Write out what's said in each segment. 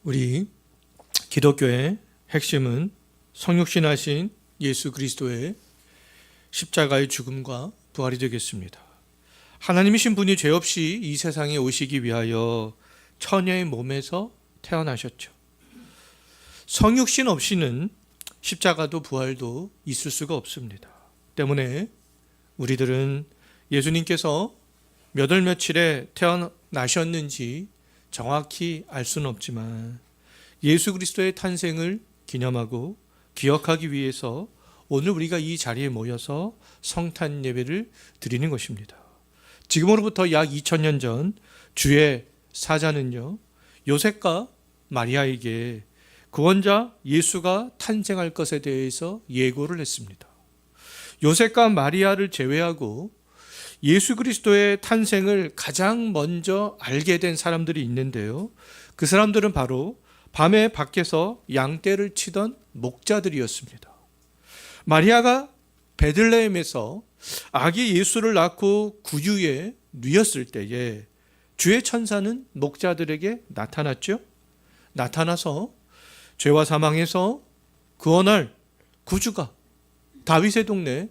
우리 기독교의 핵심은 성육신하신 예수 그리스도의 십자가의 죽음과 부활이 되겠습니다. 하나님이신 분이 죄 없이 이 세상에 오시기 위하여 처녀의 몸에서 태어나셨죠. 성육신 없이는 십자가도 부활도 있을 수가 없습니다. 때문에 우리들은 예수님께서 몇 월 며칠에 태어나셨는지 정확히 알 수는 없지만 예수 그리스도의 탄생을 기념하고 기억하기 위해서 오늘 우리가 이 자리에 모여서 성탄 예배를 드리는 것입니다. 지금으로부터 약 2000년 전 주의 사자는요, 요셉과 마리아에게 구원자 예수가 탄생할 것에 대해서 예고를 했습니다. 요셉과 마리아를 제외하고 예수 그리스도의 탄생을 가장 먼저 알게 된 사람들이 있는데요, 그 사람들은 바로 밤에 밖에서 양떼를 치던 목자들이었습니다. 마리아가 베들레헴에서 아기 예수를 낳고 구유에 누였을 때에 주의 천사는 목자들에게 나타났죠. 나타나서 죄와 사망에서 구원할 구주가 다윗의 동네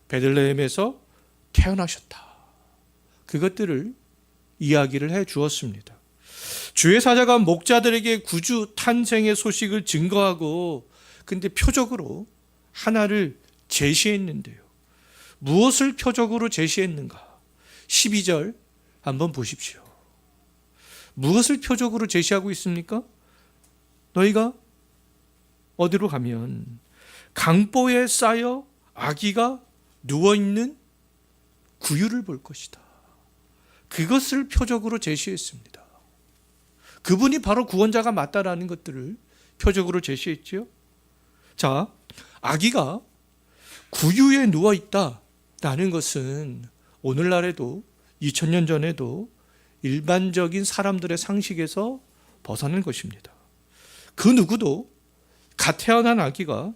베들레헴에서 태어나셨다. 그것들을 이야기를 해 주었습니다. 주의 사자가 목자들에게 구주 탄생의 소식을 증거하고 근데 표적으로 하나를 제시했는데요. 무엇을 표적으로 제시했는가? 12절 한번 보십시오. 무엇을 표적으로 제시하고 있습니까? 너희가 어디로 가면 강보에 쌓여 아기가 누워있는 구유를 볼 것이다. 그것을 표적으로 제시했습니다. 그분이 바로 구원자가 맞다라는 것들을 표적으로 제시했죠. 자, 아기가 구유에 누워있다라는 것은 오늘날에도 2000년 전에도 일반적인 사람들의 상식에서 벗어난 것입니다. 그 누구도 갓 태어난 아기가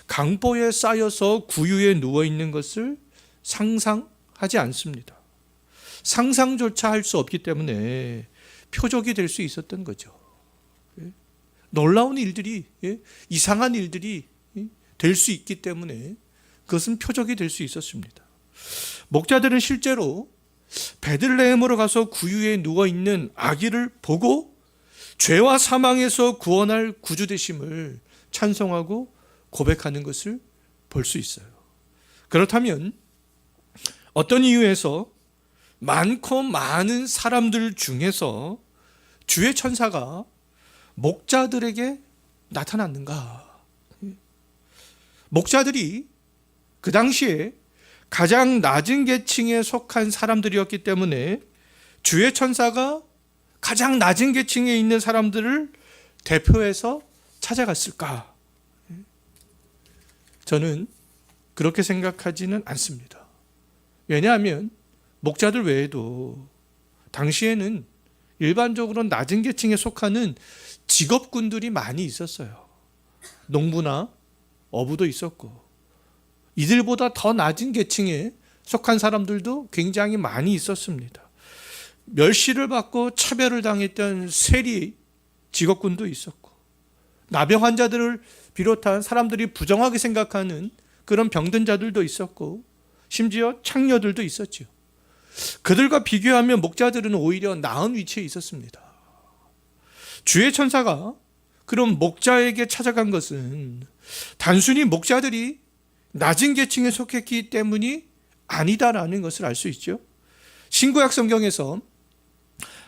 강보에 쌓여서 구유에 누워있는 것을 상상하지 않습니다. 상상조차 할 수 없기 때문에 표적이 될 수 있었던 거죠. 놀라운 일들이, 이상한 일들이 될 수 있기 때문에 그것은 표적이 될 수 있었습니다. 목자들은 실제로 베들레헴으로 가서 구유에 누워있는 아기를 보고 죄와 사망에서 구원할 구주 되심을 찬송하고 고백하는 것을 볼 수 있어요. 그렇다면 어떤 이유에서 많고 많은 사람들 중에서 주의 천사가 목자들에게 나타났는가? 목자들이 그 당시에 가장 낮은 계층에 속한 사람들이었기 때문에 주의 천사가 가장 낮은 계층에 있는 사람들을 대표해서 찾아갔을까? 저는 그렇게 생각하지는 않습니다. 왜냐하면 목자들 외에도 당시에는 일반적으로 낮은 계층에 속하는 직업군들이 많이 있었어요. 농부나 어부도 있었고 이들보다 더 낮은 계층에 속한 사람들도 굉장히 많이 있었습니다. 멸시를 받고 차별을 당했던 세리 직업군도 있었고 나병 환자들을 비롯한 사람들이 부정하게 생각하는 그런 병든 자들도 있었고 심지어 창녀들도 있었죠. 그들과 비교하면 목자들은 오히려 나은 위치에 있었습니다. 주의 천사가 그럼 목자에게 찾아간 것은 단순히 목자들이 낮은 계층에 속했기 때문이 아니다라는 것을 알 수 있죠. 신구약 성경에서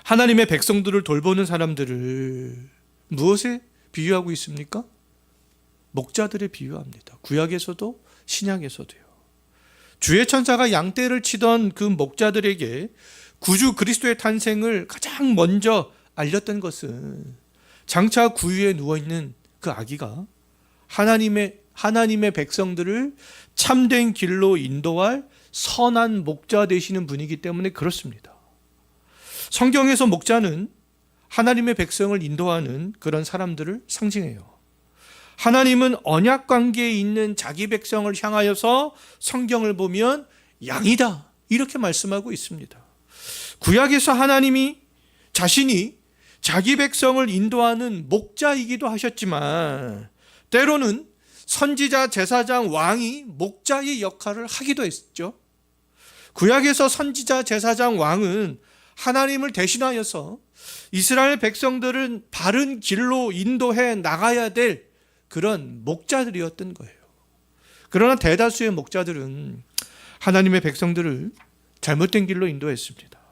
하나님의 백성들을 돌보는 사람들을 무엇에 비유하고 있습니까? 목자들에 비유합니다. 구약에서도 신약에서도요. 주의 천사가 양떼를 치던 그 목자들에게 구주 그리스도의 탄생을 가장 먼저 알렸던 것은 장차 구유에 누워있는 그 아기가 하나님의 백성들을 참된 길로 인도할 선한 목자 되시는 분이기 때문에 그렇습니다. 성경에서 목자는 하나님의 백성을 인도하는 그런 사람들을 상징해요. 하나님은 언약 관계에 있는 자기 백성을 향하여서 성경을 보면 양이다 이렇게 말씀하고 있습니다. 구약에서 하나님이 자신이 자기 백성을 인도하는 목자이기도 하셨지만 때로는 선지자, 제사장, 왕이 목자의 역할을 하기도 했죠. 구약에서 선지자, 제사장, 왕은 하나님을 대신하여서 이스라엘 백성들은 바른 길로 인도해 나가야 될 그런 목자들이었던 거예요. 그러나 대다수의 목자들은 하나님의 백성들을 잘못된 길로 인도했습니다.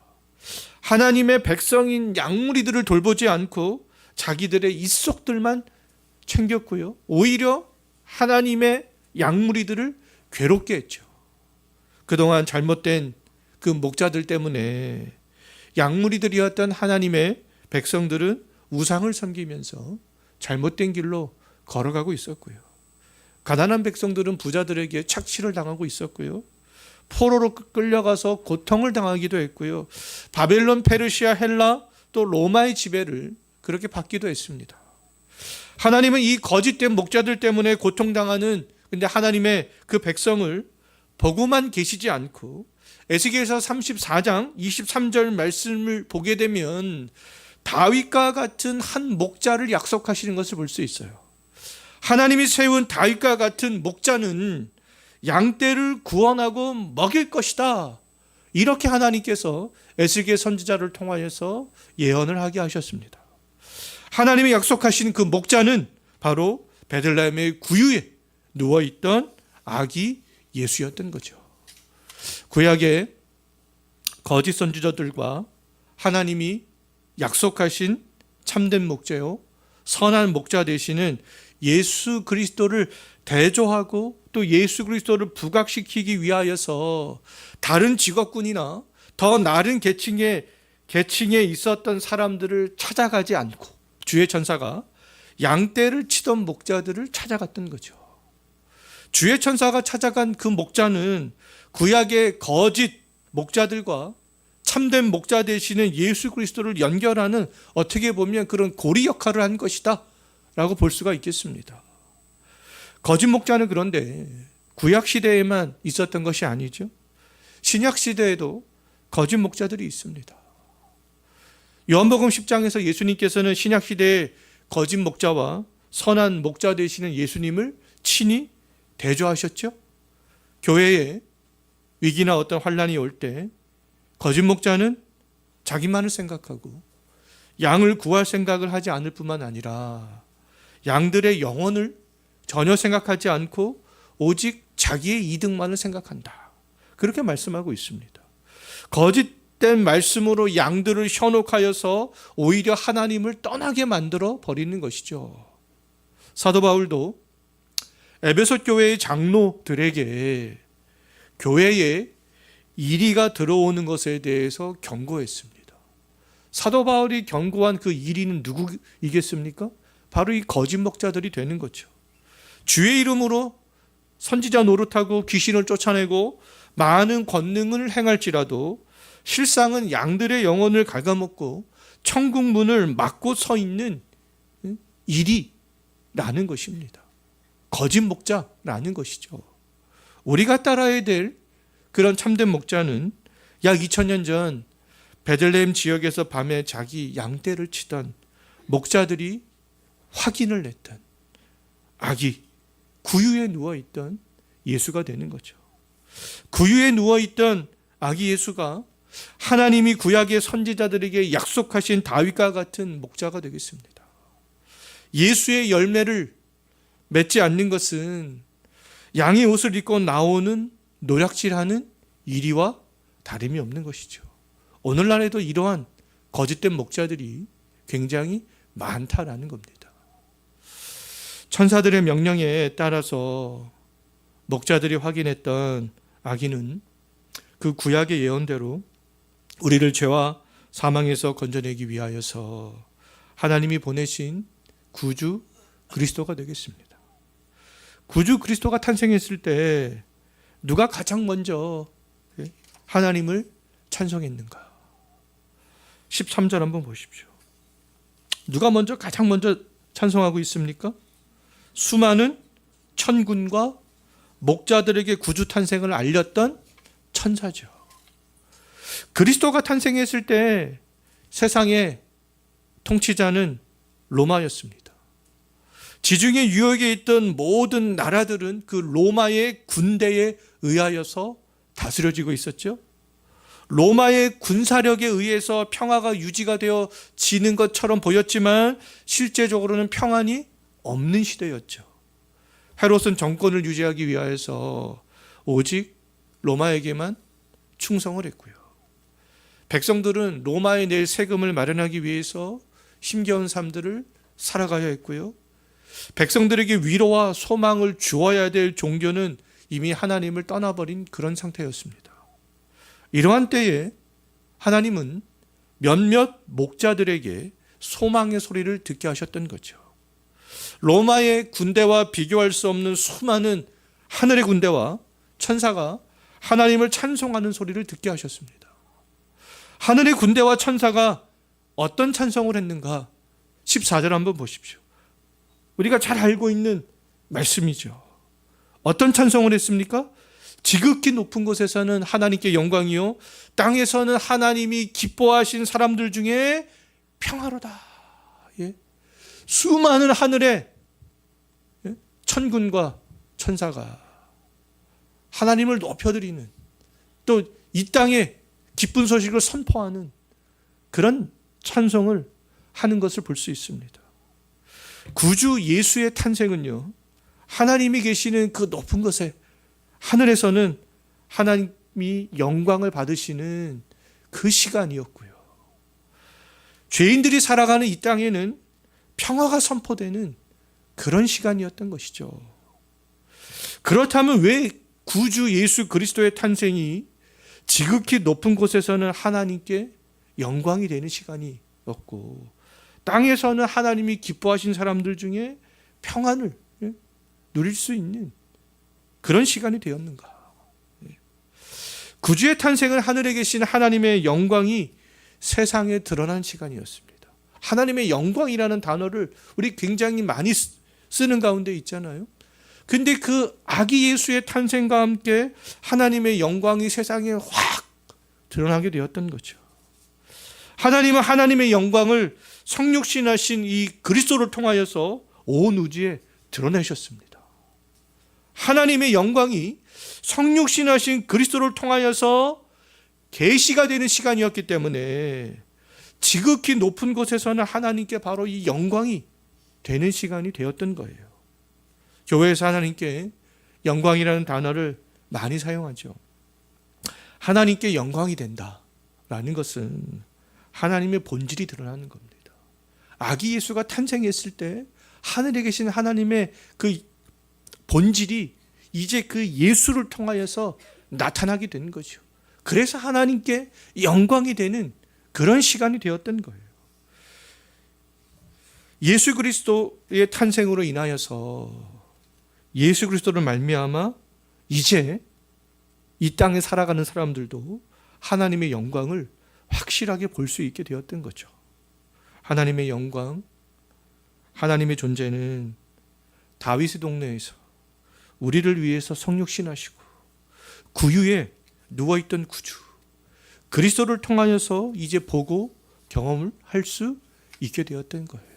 하나님의 백성인 양무리들을 돌보지 않고 자기들의 입속들만 챙겼고요. 오히려 하나님의 양무리들을 괴롭게 했죠. 그동안 잘못된 그 목자들 때문에 양무리들이었던 하나님의 백성들은 우상을 섬기면서 잘못된 길로 걸어가고 있었고요. 가난한 백성들은 부자들에게 착취를 당하고 있었고요. 포로로 끌려가서 고통을 당하기도 했고요. 바벨론, 페르시아, 헬라 또 로마의 지배를 그렇게 받기도 했습니다. 하나님은 이 거짓된 목자들 때문에 고통당하는 근데 하나님의 그 백성을 보고만 계시지 않고 에스겔서 34장 23절 말씀을 보게 되면 다윗과 같은 한 목자를 약속하시는 것을 볼 수 있어요. 하나님이 세운 다윗과 같은 목자는 양떼를 구원하고 먹일 것이다. 이렇게 하나님께서 에스겔 선지자를 통하여서 예언을 하게 하셨습니다. 하나님이 약속하신 그 목자는 바로 베들레헴의 구유에 누워있던 아기 예수였던 거죠. 구약의 거짓 선지자들과 하나님이 약속하신 참된 목자요, 선한 목자 되시는 예수 그리스도를 대조하고 또 예수 그리스도를 부각시키기 위하여서 다른 직업군이나 더 나른 계층에 있었던 사람들을 찾아가지 않고 주의 천사가 양떼를 치던 목자들을 찾아갔던 거죠. 주의 천사가 찾아간 그 목자는 구약의 거짓 목자들과 참된 목자 되시는 예수 그리스도를 연결하는 어떻게 보면 그런 고리 역할을 한 것이다 라고 볼 수가 있겠습니다. 거짓 목자는 그런데 구약 시대에만 있었던 것이 아니죠. 신약 시대에도 거짓 목자들이 있습니다. 요한복음 10장에서 예수님께서는 신약 시대의 거짓 목자와 선한 목자 되시는 예수님을 친히 대조하셨죠. 교회에 위기나 어떤 환난이 올 때 거짓 목자는 자기만을 생각하고 양을 구할 생각을 하지 않을 뿐만 아니라 양들의 영혼을 전혀 생각하지 않고 오직 자기의 이득만을 생각한다. 그렇게 말씀하고 있습니다. 거짓된 말씀으로 양들을 현혹하여서 오히려 하나님을 떠나게 만들어 버리는 것이죠. 사도 바울도 에베소 교회의 장로들에게 교회에 이리가 들어오는 것에 대해서 경고했습니다. 사도 바울이 경고한 그 이리는 누구이겠습니까? 바로 이 거짓 목자들이 되는 거죠. 주의 이름으로 선지자 노릇하고 귀신을 쫓아내고 많은 권능을 행할지라도 실상은 양들의 영혼을 갉아먹고 천국 문을 막고 서 있는 이리라는 것입니다. 거짓 목자라는 것이죠. 우리가 따라야 될 그런 참된 목자는 약 2000년 전 베들레헴 지역에서 밤에 자기 양떼를 치던 목자들이 확인을 냈던 아기 구유에 누워있던 예수가 되는 거죠. 구유에 누워있던 아기 예수가 하나님이 구약의 선지자들에게 약속하신 다윗과 같은 목자가 되겠습니다. 예수의 열매를 맺지 않는 것은 양의 옷을 입고 나오는 노략질하는 이리와 다름이 없는 것이죠. 오늘날에도 이러한 거짓된 목자들이 굉장히 많다라는 겁니다. 천사들의 명령에 따라서 목자들이 확인했던 아기는 그 구약의 예언대로 우리를 죄와 사망에서 건져내기 위하여서 하나님이 보내신 구주 그리스도가 되겠습니다. 구주 그리스도가 탄생했을 때 누가 가장 먼저 하나님을 찬송했는가? 13절 한번 보십시오. 누가 가장 먼저 찬송하고 있습니까? 수많은 천군과 목자들에게 구주 탄생을 알렸던 천사죠. 그리스도가 탄생했을 때 세상에 통치자는 로마였습니다. 지중해 유역에 있던 모든 나라들은 그 로마의 군대에 의하여서 다스려지고 있었죠. 로마의 군사력에 의해서 평화가 유지가 되어지는 것처럼 보였지만 실제적으로는 평안이 없는 시대였죠. 헤롯은 정권을 유지하기 위하여서 오직 로마에게만 충성을 했고요. 백성들은 로마에 낼 세금을 마련하기 위해서 힘겨운 삶들을 살아가야 했고요. 백성들에게 위로와 소망을 주어야 될 종교는 이미 하나님을 떠나버린 그런 상태였습니다. 이러한 때에 하나님은 몇몇 목자들에게 소망의 소리를 듣게 하셨던 거죠. 로마의 군대와 비교할 수 없는 수많은 하늘의 군대와 천사가 하나님을 찬송하는 소리를 듣게 하셨습니다. 하늘의 군대와 천사가 어떤 찬송을 했는가? 14절 한번 보십시오. 우리가 잘 알고 있는 말씀이죠. 어떤 찬송을 했습니까? 지극히 높은 곳에서는 하나님께 영광이요, 땅에서는 하나님이 기뻐하신 사람들 중에 평화로다. 예? 수많은 하늘의 천군과 천사가 하나님을 높여드리는, 또 이 땅에 기쁜 소식을 선포하는 그런 찬송을 하는 것을 볼 수 있습니다. 구주 예수의 탄생은요, 하나님이 계시는 그 높은 곳에, 하늘에서는 하나님이 영광을 받으시는 그 시간이었고요. 죄인들이 살아가는 이 땅에는 평화가 선포되는 그런 시간이었던 것이죠. 그렇다면 왜 구주 예수 그리스도의 탄생이 지극히 높은 곳에서는 하나님께 영광이 되는 시간이었고, 땅에서는 하나님이 기뻐하신 사람들 중에 평안을 누릴 수 있는 그런 시간이 되었는가? 구주의 탄생은 하늘에 계신 하나님의 영광이 세상에 드러난 시간이었습니다. 하나님의 영광이라는 단어를 우리 굉장히 많이 쓰는 가운데 있잖아요. 근데 그 아기 예수의 탄생과 함께 하나님의 영광이 세상에 확 드러나게 되었던 거죠. 하나님은 하나님의 영광을 성육신하신 이 그리스도를 통하여서 온 우주에 드러내셨습니다. 하나님의 영광이 성육신하신 그리스도를 통하여서 계시가 되는 시간이었기 때문에 지극히 높은 곳에서는 하나님께 바로 이 영광이 되는 시간이 되었던 거예요. 교회에서 하나님께 영광이라는 단어를 많이 사용하죠. 하나님께 영광이 된다라는 것은 하나님의 본질이 드러나는 겁니다. 아기 예수가 탄생했을 때 하늘에 계신 하나님의 그 본질이 이제 그 예수를 통하여서 나타나게 된 거죠. 그래서 하나님께 영광이 되는 그런 시간이 되었던 거예요. 예수 그리스도의 탄생으로 인하여서 예수 그리스도를 말미암아 이제 이 땅에 살아가는 사람들도 하나님의 영광을 확실하게 볼 수 있게 되었던 거죠. 하나님의 영광, 하나님의 존재는 다윗의 동네에서 우리를 위해서 성육신하시고 구유에 누워있던 구주 그리스도를 통하여서 이제 보고 경험을 할 수 있게 되었던 거예요.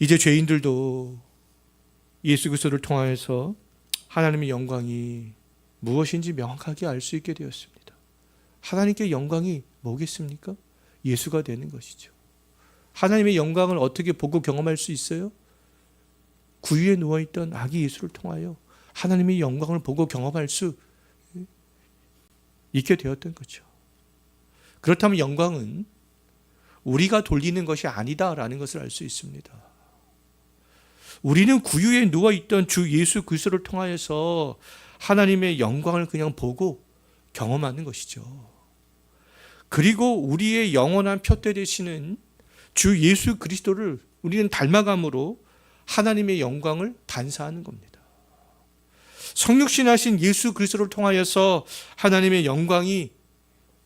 이제 죄인들도 예수 그리스도를 통하여서 하나님의 영광이 무엇인지 명확하게 알 수 있게 되었습니다. 하나님께 영광이 뭐겠습니까? 예수가 되는 것이죠. 하나님의 영광을 어떻게 보고 경험할 수 있어요? 구유에 누워있던 아기 예수를 통하여 하나님의 영광을 보고 경험할 수 있게 되었던 거죠. 그렇다면 영광은 우리가 돌리는 것이 아니다라는 것을 알 수 있습니다. 우리는 구유에 누워있던 주 예수 그리스도를 통하여서 하나님의 영광을 그냥 보고 경험하는 것이죠. 그리고 우리의 영원한 표대 되시는 주 예수 그리스도를 우리는 닮아감으로 하나님의 영광을 반사하는 겁니다. 성육신하신 예수 그리스도를 통하여서 하나님의 영광이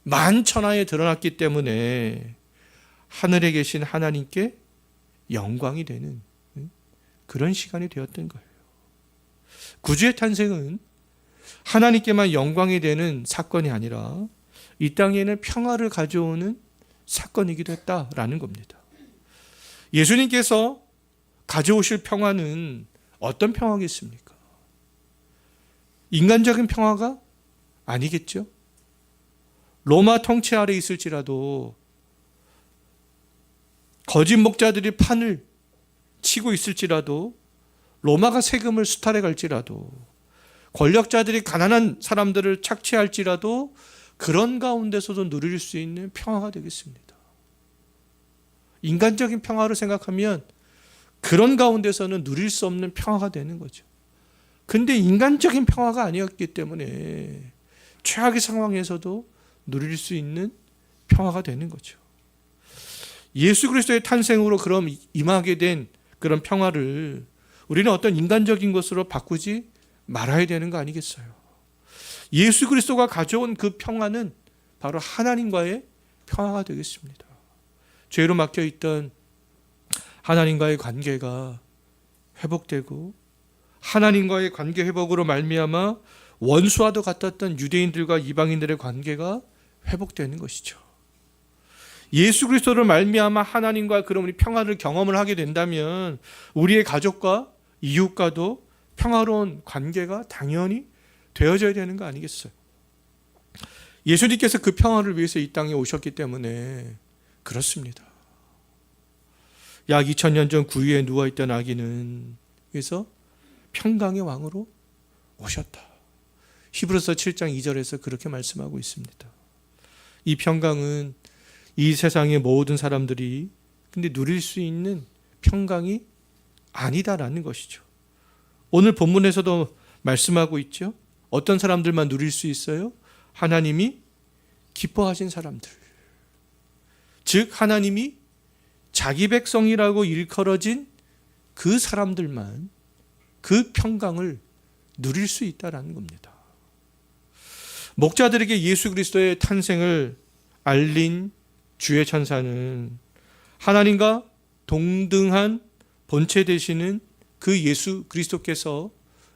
만천하에 드러났기 때문에 하늘에 계신 하나님께 영광이 되는 그런 시간이 되었던 거예요. 구주의 탄생은 하나님께만 영광이 되는 사건이 아니라 이 땅에는 평화를 가져오는 사건이기도 했다라는 겁니다. 예수님께서 가져오실 평화는 어떤 평화겠습니까? 인간적인 평화가 아니겠죠? 로마 통치 아래 있을지라도, 거짓 목자들이 판을 치고 있을지라도, 로마가 세금을 수탈해 갈지라도, 권력자들이 가난한 사람들을 착취할지라도, 그런 가운데서도 누릴 수 있는 평화가 되겠습니다. 인간적인 평화를 생각하면 그런 가운데서는 누릴 수 없는 평화가 되는 거죠. 근데 인간적인 평화가 아니었기 때문에 최악의 상황에서도 누릴 수 있는 평화가 되는 거죠. 예수 그리스도의 탄생으로 그럼 임하게 된 그런 평화를 우리는 어떤 인간적인 것으로 바꾸지 말아야 되는 거 아니겠어요? 예수 그리스도가 가져온 그 평화는 바로 하나님과의 평화가 되겠습니다. 죄로 막혀 있던 하나님과의 관계가 회복되고, 하나님과의 관계 회복으로 말미암아 원수와도 같았던 유대인들과 이방인들의 관계가 회복되는 것이죠. 예수 그리스도를 말미암아 하나님과 그런 우리 평화를 경험을 하게 된다면 우리의 가족과 이웃과도 평화로운 관계가 당연히 되어져야 되는 거 아니겠어요? 예수님께서 그 평화를 위해서 이 땅에 오셨기 때문에 그렇습니다. 약 2000년 전 구유에 누워있던 아기는 그래서 평강의 왕으로 오셨다. 히브리서 7장 2절에서 그렇게 말씀하고 있습니다. 이 평강은 이 세상의 모든 사람들이 근데 누릴 수 있는 평강이 아니다라는 것이죠. 오늘 본문에서도 말씀하고 있죠. 어떤 사람들만 누릴 수 있어요? 하나님이 기뻐하신 사람들. 즉 하나님이 자기 백성이라고 일컬어진 그 사람들만 그 평강을 누릴 수 있다라는 겁니다. 목자들에게 예수 그리스도의 탄생을 알린 주의 천사는 하나님과 동등한 본체 되시는 그 예수 그리스도께서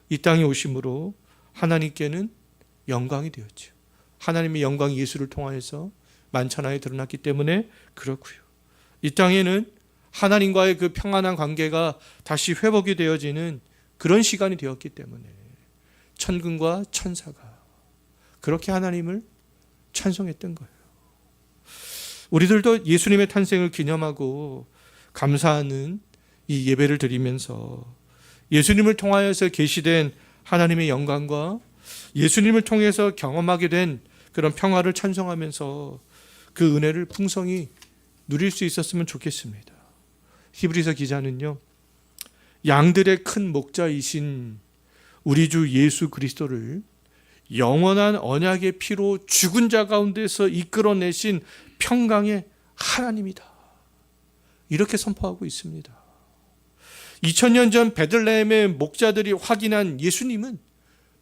이 땅에 오심으로 하나님께는 영광이 되었죠. 하나님의 영광이 예수를 통하여서 만천하에 드러났기 때문에 그렇고요. 이 땅에는 하나님과의 그 평안한 관계가 다시 회복이 되어지는 그런 시간이 되었기 때문에 천군과 천사가 그렇게 하나님을 찬송했던 거예요. 우리들도 예수님의 탄생을 기념하고 감사하는 이 예배를 드리면서 예수님을 통하여서 계시된 하나님의 영광과 예수님을 통해서 경험하게 된 그런 평화를 찬송하면서 그 은혜를 풍성히 누릴 수 있었으면 좋겠습니다. 히브리서 기자는요, 양들의 큰 목자이신 우리 주 예수 그리스도를 영원한 언약의 피로 죽은 자 가운데서 이끌어내신 평강의 하나님이다. 이렇게 선포하고 있습니다. 2000년 전 베들레헴의 목자들이 확인한 예수님은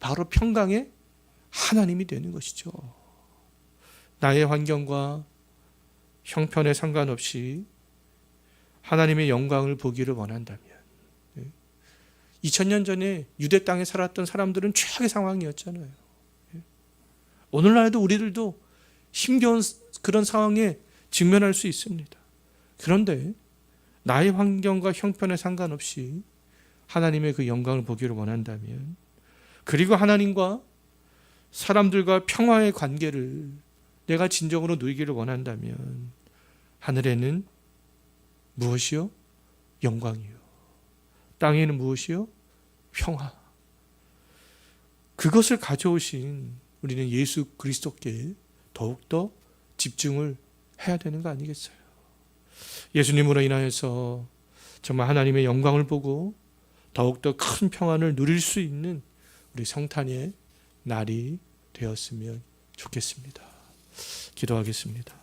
바로 평강의 하나님이 되는 것이죠. 나의 환경과 형편에 상관없이 하나님의 영광을 보기를 원한다면, 2000년 전에 유대 땅에 살았던 사람들은 최악의 상황이었잖아요. 오늘날에도 우리들도 힘겨운 그런 상황에 직면할 수 있습니다. 그런데 나의 환경과 형편에 상관없이 하나님의 그 영광을 보기를 원한다면, 그리고 하나님과 사람들과 평화의 관계를 내가 진정으로 누리기를 원한다면 하늘에는 무엇이요? 영광이요. 땅에는 무엇이요? 평화. 그것을 가져오신 우리는 예수 그리스도께 더욱더 집중을 해야 되는 거 아니겠어요? 예수님으로 인하여서 정말 하나님의 영광을 보고 더욱더 큰 평안을 누릴 수 있는 우리 성탄의 날이 되었으면 좋겠습니다. 기도하겠습니다.